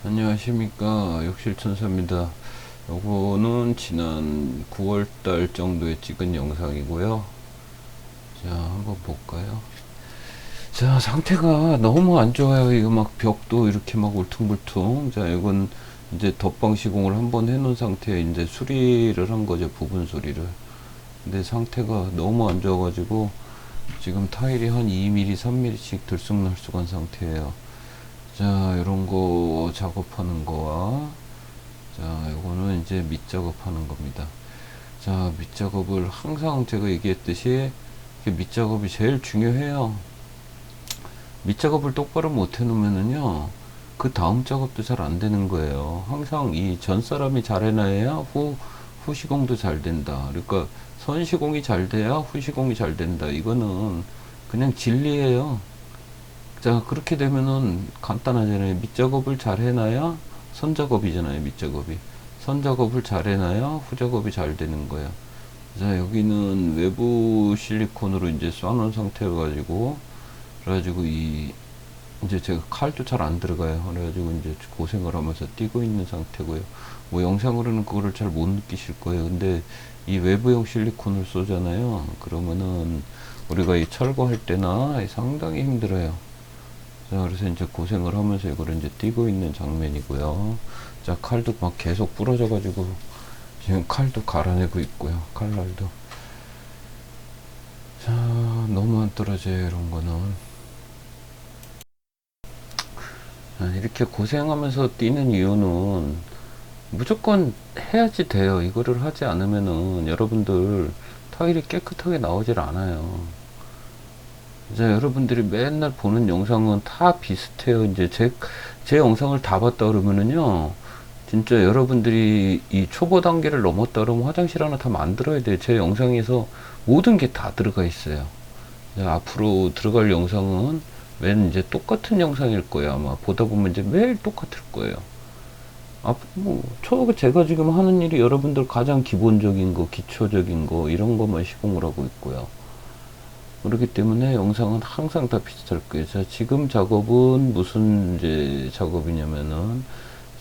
안녕하십니까, 욕실천사입니다. 요거는 지난 9월달 정도에 찍은 영상이고요. 자, 한번 볼까요? 자, 상태가 너무 안 좋아요. 이거 막 벽도 이렇게 막 울퉁불퉁. 자, 이건 이제 덧방 시공을 한번 해놓은 상태에 이제 수리를 한 거죠, 부분 수리를. 근데 상태가 너무 안 좋아가지고 지금 타일이 한 2mm, 3mm씩 들쑥날쑥한 상태예요. 자, 이런 거 작업하는 거와, 자, 이거는 이제 밑작업하는 겁니다. 자, 밑작업을 항상 제가 얘기했듯이 밑작업이 제일 중요해요. 밑작업을 똑바로 못 해놓으면은요, 그 다음 작업도 잘 안 되는 거예요. 항상 이 전 사람이 잘 해놔야 후 시공도 잘 된다. 그러니까 선 시공이 잘 돼야 후 시공이 잘 된다. 이거는 그냥 진리예요. 자, 그렇게 되면은 간단하잖아요. 밑작업을 잘 해놔야 선작업이잖아요. 밑작업이. 선작업을 잘 해놔야 후작업이 잘 되는 거예요. 자, 여기는 외부 실리콘으로 이제 쏴놓은 상태여 가지고, 그래가지고 이제 제가 칼도 잘 안 들어가요. 그래가지고 이제 고생을 하면서 뛰고 있는 상태고요. 뭐 영상으로는 그거를 잘 못 느끼실 거예요. 근데 이 외부용 실리콘을 쏘잖아요. 그러면은 우리가 이 철거할 때나 상당히 힘들어요. 자, 그래서 이제 고생을 하면서 이걸 이제 뛰고 있는 장면이고요. 자, 칼도 막 계속 부러져가지고 지금 칼도 갈아내고 있고요. 칼날도. 자, 너무 안 떨어져요, 이런 거는. 자, 이렇게 고생하면서 뛰는 이유는 무조건 해야지 돼요. 이거를 하지 않으면은 여러분들 타일이 깨끗하게 나오질 않아요. 이제 여러분들이 맨날 보는 영상은 다 비슷해요. 이제 제 영상을 다 봤다 그러면은요, 진짜 여러분들이 이 초보 단계를 넘었다 그러면 화장실 하나 다 만들어야 돼요. 제 영상에서 모든 게 다 들어가 있어요. 이제 앞으로 들어갈 영상은 맨 이제 똑같은 영상일 거예요. 아마 보다 보면 이제 매일 똑같을 거예요. 제가 지금 하는 일이 여러분들 가장 기본적인 거, 기초적인 거, 이런 것만 시공을 하고 있고요. 그렇기 때문에 영상은 항상 다 비슷할 거예요. 자, 지금 작업은 무슨 이제 작업이냐면은,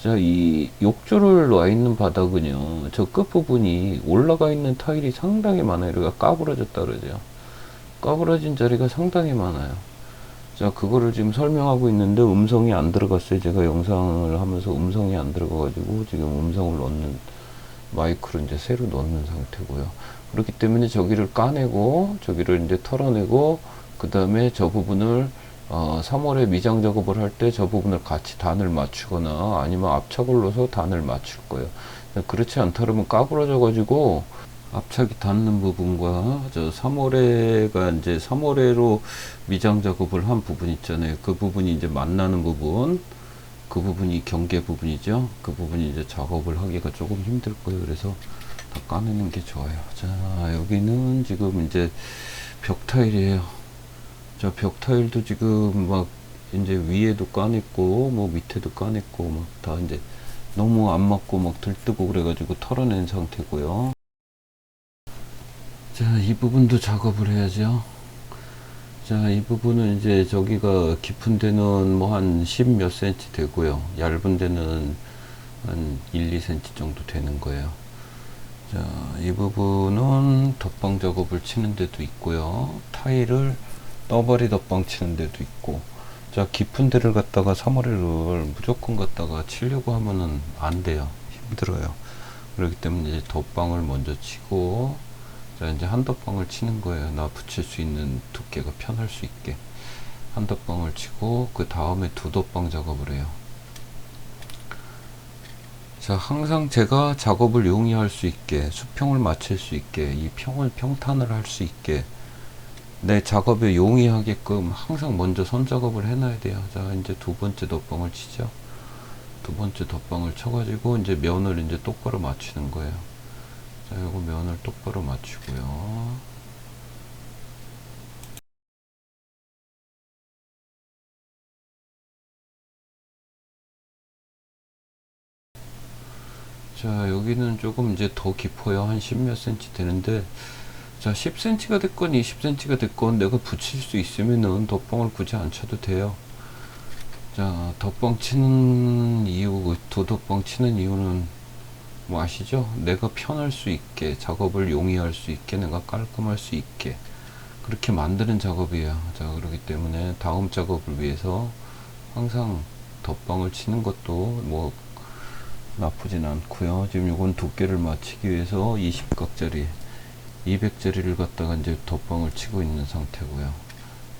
자, 이 욕조를 놔 있는 바닥은요, 저 끝부분이 올라가 있는 타일이 상당히 많아요. 그러니까 까부러졌다 그러죠. 까부러진 자리가 상당히 많아요. 자, 그거를 지금 설명하고 있는데 음성이 안 들어갔어요. 제가 영상을 하면서 음성이 안 들어가가지고 지금 음성을 넣는 마이크를 이제 새로 넣는 상태고요. 그렇기 때문에 저기를 까내고 저기를 이제 털어내고 그 다음에 저 부분을 3월에 미장 작업을 할 때 저 부분을 같이 단을 맞추거나 아니면 압착을 넣어서 단을 맞출 거예요. 그렇지 않다 그러면 까부러져 가지고 압착이 닿는 부분과 저 3월에가 이제 3월에로 미장 작업을 한 부분 있잖아요. 그 부분이 이제 만나는 부분, 그 부분이 경계 부분이죠. 그 부분이 이제 작업을 하기가 조금 힘들 거예요. 그래서 다 까내는 게 좋아요. 자, 여기는 지금 이제 벽 타일이에요. 자, 벽 타일도 지금 막 이제 위에도 까냈고 뭐 밑에도 까냈고 막 다 이제 너무 안 맞고 막 들뜨고 그래가지고 털어낸 상태고요. 자, 이 부분도 작업을 해야죠. 자, 이 부분은 이제 저기가 깊은 데는 뭐 한 10 몇 센치 되고요. 얇은 데는 한 1, 2cm 정도 되는 거예요. 자, 이 부분은 덧방 작업을 치는 데도 있고요. 타일을 떠버리 덧방 치는 데도 있고. 자, 깊은 데를 갖다가 사머리를 무조건 갖다가 치려고 하면은 안 돼요. 힘들어요. 그렇기 때문에 이제 덧방을 먼저 치고, 자, 이제 한 덧방을 치는 거예요. 나 붙일 수 있는 두께가 편할 수 있게. 한 덧방을 치고, 그 다음에 두 덧방 작업을 해요. 자, 항상 제가 작업을 용이할 수 있게, 수평을 맞출 수 있게, 이 평탄을 할 수 있게, 내 작업에 용이하게끔 항상 먼저 선 작업을 해놔야 돼요. 자, 이제 두 번째 덧방을 치죠. 두 번째 덧방을 쳐가지고, 이제 면을 이제 똑바로 맞추는 거예요. 자, 요거 면을 똑바로 맞추고요. 자, 여기는 조금 이제 더 깊어요. 한 10 몇 센치 되는데, 자, 10cm가 됐건 20cm가 됐건 내가 붙일 수 있으면은 덧방을 굳이 안 쳐도 돼요. 자, 덧방 치는 이유, 도덕방 치는 이유는 뭐 아시죠? 내가 편할 수 있게, 작업을 용이할 수 있게, 내가 깔끔할 수 있게 그렇게 만드는 작업이에요. 자, 그렇기 때문에 다음 작업을 위해서 항상 덧방을 치는 것도 뭐 나쁘진 않고요. 지금 요건 두께를 맞추기 위해서 20각짜리 200짜리를 갖다가 이제 덧방을 치고 있는 상태고요.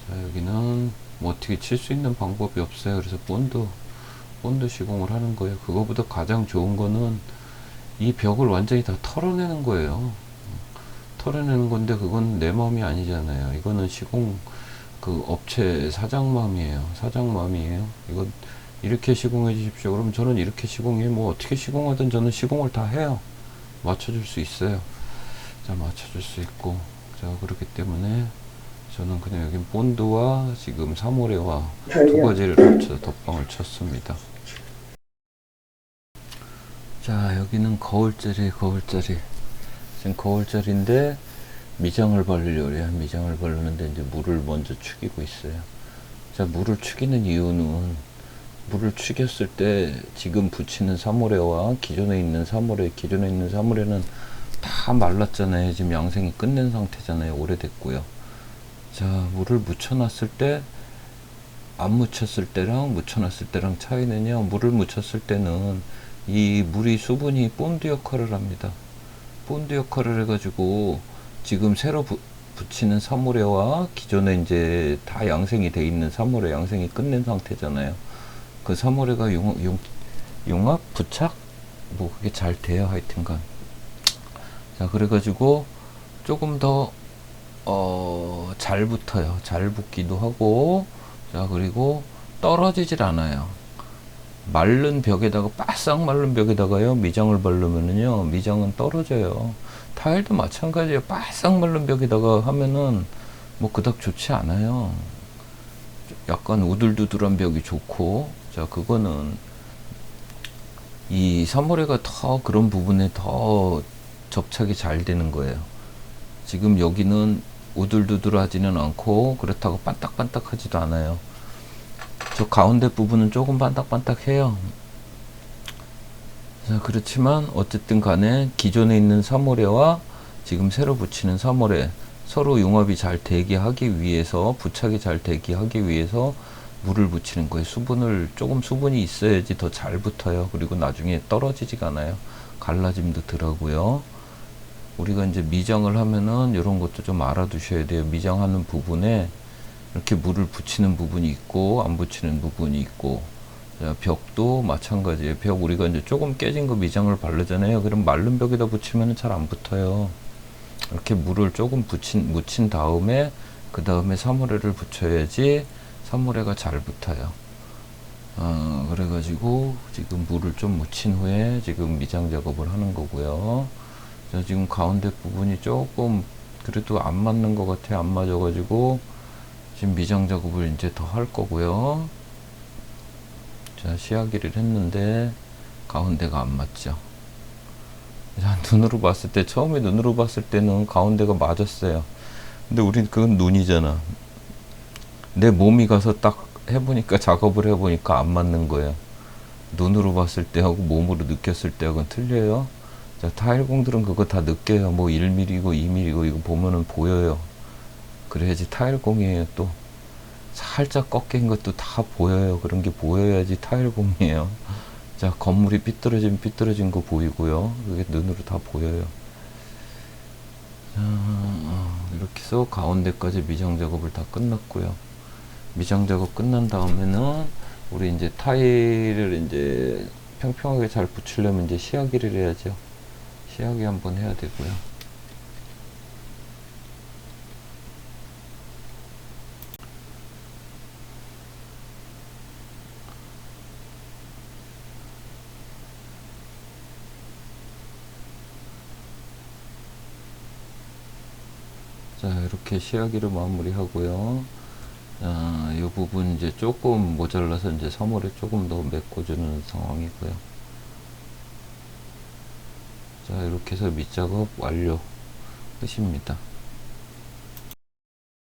자, 여기는 뭐 어떻게 칠 수 있는 방법이 없어요. 그래서 본드 시공을 하는 거예요. 그거보다 가장 좋은 거는 이 벽을 완전히 다 털어내는 거예요. 털어내는 건데 그건 내 마음이 아니잖아요. 이거는 시공 그 업체 사장 마음이에요. 사장 마음이에요. 이건 이렇게 시공해 주십시오. 그럼 저는 이렇게 시공해. 뭐 어떻게 시공하든 저는 시공을 다 해요. 맞춰줄 수 있어요. 자, 맞춰줄 수 있고. 자, 그렇기 때문에 저는 그냥 여기 본드와 지금 사모레와 두 가지를 합쳐 덧방을 쳤습니다. 자, 여기는 거울짜리. 지금 거울짜리인데 미장을 바르려고 해요. 미장을 바르는데 이제 물을 먼저 축이고 있어요. 자, 물을 축이는 이유는 물을 축였을 때 지금 붙이는 사모레와 기존에 있는 사모레는 다 말랐잖아요. 지금 양생이 끝낸 상태잖아요. 오래됐고요. 자, 물을 묻혀놨을 때 안 묻혔을 때랑 묻혀놨을 때랑 차이는요. 물을 묻혔을 때는 이 물이 수분이 본드 역할을 합니다. 본드 역할을 해가지고 지금 새로 붙이는 사모레와 기존에 이제 다 양생이 돼 있는 사모레 양생이 끝낸 상태잖아요. 그 사모레가 융합 부착 뭐 그게 잘 돼요. 하여튼간 자, 그래가지고 조금 더 잘 붙어요. 잘 붙기도 하고 자, 그리고 떨어지질 않아요. 마른 벽에다가 바싹 마른 벽에다가요 미장을 바르면은요 미장은 떨어져요. 타일도 마찬가지예요. 바싹 마른 벽에다가 하면은 뭐 그닥 좋지 않아요. 약간 우들두들한 벽이 좋고 자, 그거는 이 사모레가 더 그런 부분에 더 접착이 잘 되는 거예요. 지금 여기는 우들두들하지는 않고 그렇다고 반딱반딱하지도 않아요. 저 가운데 부분은 조금 반딱반딱해요. 자, 그렇지만 어쨌든 간에 기존에 있는 사모레와 지금 새로 붙이는 사모레 서로 융합이 잘 되게 하기 위해서 부착이 잘 되게 하기 위해서 물을 붙이는 거예요. 조금 수분이 있어야지 더 잘 붙어요. 그리고 나중에 떨어지지가 않아요. 갈라짐도 덜하고요. 우리가 이제 미장을 하면은 이런 것도 좀 알아두셔야 돼요. 미장하는 부분에 이렇게 물을 붙이는 부분이 있고 안 붙이는 부분이 있고 자, 벽도 마찬가지예요. 벽 우리가 이제 조금 깨진 거 미장을 바르잖아요. 그럼 마른 벽에다 붙이면 잘 안 붙어요. 이렇게 물을 조금 묻힌 다음에 그 다음에 사모레를 붙여야지 사모레가 잘 붙어요. 그래가지고 지금 물을 좀 묻힌 후에 지금 미장 작업을 하는 거고요. 자, 지금 가운데 부분이 조금 그래도 안 맞는 것 같아요. 안 맞아가지고 지금 미장 작업을 이제 더 할 거고요. 자, 시야기를 했는데 가운데가 안 맞죠. 자, 처음에 눈으로 봤을 때는 가운데가 맞았어요. 근데 우린 그건 눈이잖아. 내 몸이 가서 딱 해보니까 작업을 해보니까 안 맞는 거예요. 눈으로 봤을 때하고 몸으로 느꼈을 때하고는 틀려요. 자, 타일공들은 그거 다 느껴요. 뭐 1mm고 2mm고 이거 보면은 보여요. 그래야지 타일공이에요. 또 살짝 꺾인 것도 다 보여요. 그런 게 보여야지 타일공이에요. 자, 건물이 삐뚤어진 거 보이고요. 그게 눈으로 다 보여요. 자, 이렇게 해서 가운데까지 미장 작업을 다 끝났고요. 미장 작업 끝난 다음에는 우리 이제 타일을 이제 평평하게 잘 붙이려면 이제 시야기를 해야죠. 시야기 한번 해야 되고요. 자, 이렇게 시야기를 마무리하고요. 이 부분 이제 조금 모자라서 이제 사물에 조금 더 메꿔주는 상황이고요. 자, 이렇게 해서 밑작업 완료. 끝입니다.